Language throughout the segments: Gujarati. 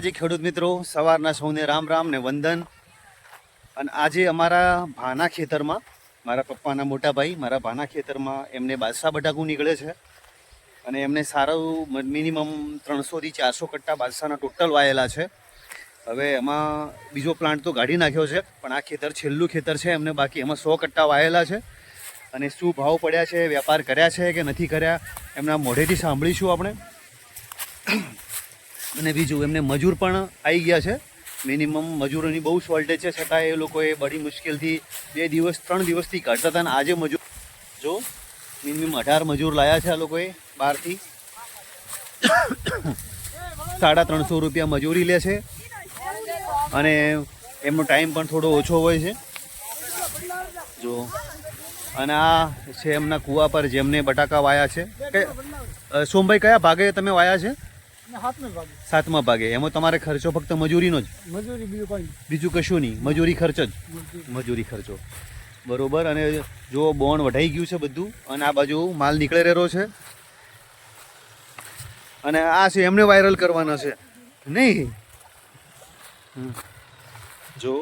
જી ખેડૂત મિત્રો, સવારના સૌને રામ રામ ને વંદન. અને આજે અમારા ભાના ખેતરમાં, મારા પપ્પાના મોટા ભાઈ મારા ભાના ખેતરમાં એમને બાદશાહ બટાકું નીકળે છે. અને એમને સારું મિનિમમ 300 થી 400 કટ્ટા બાદશાહના ટોટલ વાયેલા છે. હવે એમાં બીજો પ્લાન્ટ તો કાઢી નાખ્યો છે, પણ આ ખેતર છેલ્લું ખેતર છે એમને, બાકી એમાં 100 કટ્ટા વાયેલા છે. અને શું ભાવ પડ્યા છે, વેપાર કર્યા છે કે નથી કર્યા, એમના મોઢેથી સાંભળીશું આપણે. અને બીજું, એમને મજૂર પણ આવી ગયા છે. મિનિમમ મજૂરોની બહુ શોર્ટેજ છે, છતાં એ લોકોએ બડી મુશ્કેલથી 2 દિવસ 3 દિવસથી કાઢતા હતા. અને આજે મજૂર જો મિનિમમ 18 મજૂર લાયા છે આ લોકોએ બહારથી. 350 રૂપિયા મજૂરી લે છે. અને એમનો ટાઈમ પણ થોડો ઓછો હોય છે જો. અને આ છે એમના કૂવા પર જેમને બટાકા વાયા છે. સોમભાઈ, કયા ભાગે તમે વાયા છે? 7મા ભાગે. એમાં તમારે ખર્ચો ફક્ત મજૂરીનો જ? બીજું કશું નહીં, મજૂરી ખર્ચ જ. મજૂરી ખર્ચો બરોબર. અને જો બોણ વઢાઈ ગયું છે બધું, અને આ બાજુ માલ નીકળી રહ્યો છે. અને આ છે એમને વાયરલ કરવાના છે નહીં. જો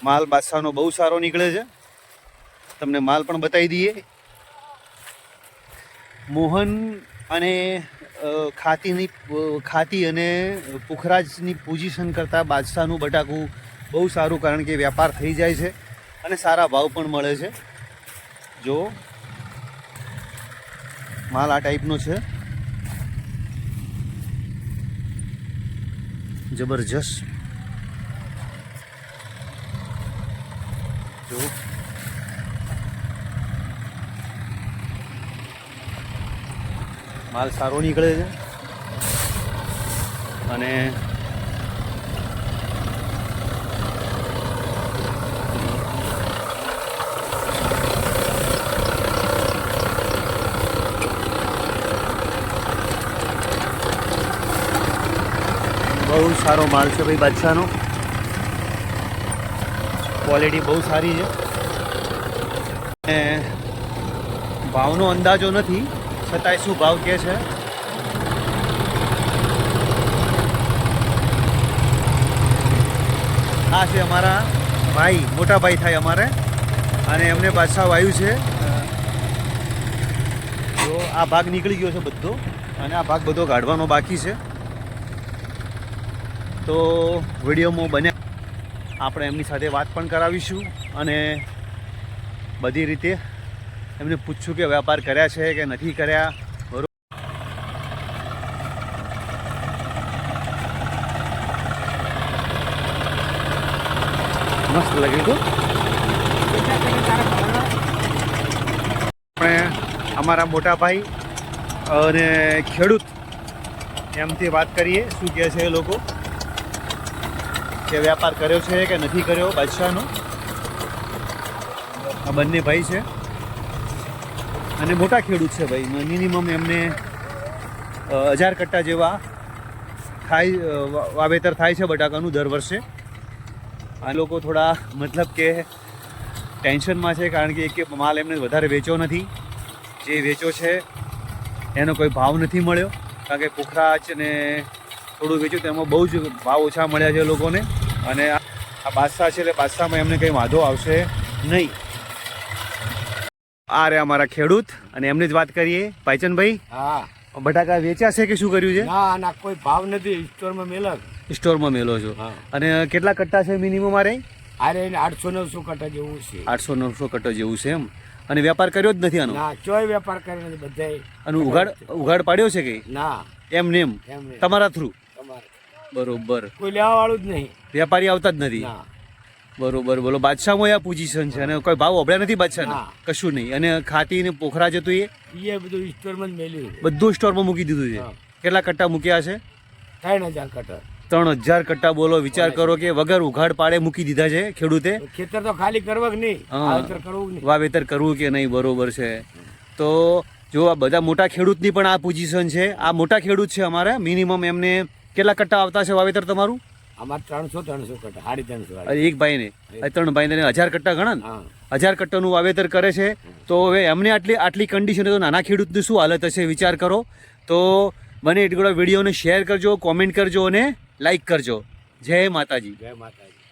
માલ બાદશાહનો બહુ સારો નીકળે છે. તમને માલ પણ બતાવી દઈએ. મોહન અને ખાતી અને પુખરાજની પોઝિશન કરતાં બાદશાહનું બટાકું બહુ સારું, કારણ કે વેપાર થઈ જાય છે અને સારા ભાવ પણ મળે છે. જો માલ આ ટાઈપનો છે, જબરજસ્ત. જો માલ સારો નીકળે છે. અને બહુ સારો માલ છે ભાઈ બાદશાહનો. ક્વોલિટી બહુ સારી છે. અને ભાવનો અંદાજો નથી, છતાંય શું ભાવ કહે છે. આ છે અમારા ભાઈ, મોટા ભાઈ થાય અમારે, અને એમને બાદશાહ વાયુ છે. તો આ ભાગ નીકળી ગયો છે બધો, અને આ ભાગ બધો કાઢવાનો બાકી છે. તો વિડીયોમાં બન્યા આપણે એમની સાથે વાત પણ કરાવીશું, અને બધી રીતે એમને પૂછશું કે વેપાર કર્યા છે કે નથી કર્યા. બરોબર. મસ્ત લાગ્યું હતું. આપણે અમારા મોટા ભાઈ અને ખેડૂત એમથી વાત કરીએ, શું કહે છે એ લોકો, કે વેપાર કર્યો છે કે નથી કર્યો બાદશાહનો. આ બંને ભાઈ છે અને મોટા ખેડૂત છે ભાઈ. મિનિમમ એમને 1000 કટ્ટા જેવા વાવેતર થાય છે બટાકાનું દર વર્ષે. આ લોકો થોડા મતલબ કે ટેન્શનમાં છે, કારણ કે એક માલ એમને વધારે વેચ્યો નથી. જે વેચ્યો છે એનો કોઈ ભાવ નથી મળ્યો, કારણ કે પુખરાજ ને થોડું વેચ્યું તો એમાં બહુ જ ભાવ ઓછા મળ્યા છે લોકોને. અને આ બાદશાહ છે એટલે બાદશાહમાં એમને કંઈ વાંધો આવશે નહીં. આ રે અમારા ખેડૂત, અને એમની જ વાત કરીએ. ભાઈચંદભાઈ, હા, બટાકા વેચ્યા છે કે શું કર્યું છે? ના ના, કોઈ ભાવ નથી. સ્ટોરમાં મેલો. સ્ટોરમાં મેલો છો. અને કેટલા કટ્ટા છે મિનિમમ? મારે 800-900 કટ્ટા જેવું છે. 800-900 કટ્ટો જેવું છે એમ. અને વેપાર કર્યો જ નથી આનો? ના, ચોય વેપાર કરે નથી બધાય. અને ઉઘાડ પાડ્યો છે કે ના? એમ ને એમ તમારા થ્રુ? તમારે બરોબર. કોઈ લેવા વાળું જ નહીં, વેપારી આવતા જ નથી. ના. બરોબર. બોલો, બાદશાહમાં આ પોઝિશન છે, અને કોઈ ભાવ અભળ્યા નથી બાદશાહને? કશું નહીં. અને ખાતી ને પોખરા જતું એ બધું સ્ટોરમાં જ મેલ્યું, બધું સ્ટોરમાં મૂકી દીધું છે. કેટલા કટ્ટા મૂક્યા છે? 3000 કટ્ટા. 3000 કટ્ટા. બોલો, વિચાર કરો કે વગર ઉઘાડ પાડે મૂકી દીધા છે ખેડૂતે. ખેતર તો ખાલી કરવા કે નહીં, વાવેતર કરવું નહીં. વાવેતર કરવું કે નહીં, બરોબર છે. તો જો આ બધા મોટા ખેડૂતની પણ આ પોઝિશન છે. આ મોટા ખેડૂત છે અમારા. મિનિમમ એમને કેટલા કટ્ટા આવતા છે વાવેતર તમારું? અમારે 300 કટ્ટા, 350. એક ભાઈને 3 ભાઈને 1000 કટ્ટા ગણા ને? 1000 કટ્ટાનું વાવેતર કરે છે. તો હવે એમને આટલી કન્ડિશન, તો નાના ખેડૂતની શું હાલત હશે વિચાર કરો. તો બને એટલો વિડીયોને શેર કરજો, કોમેન્ટ કરજો અને લાઈક કરજો. જય માતાજી. જય માતાજી.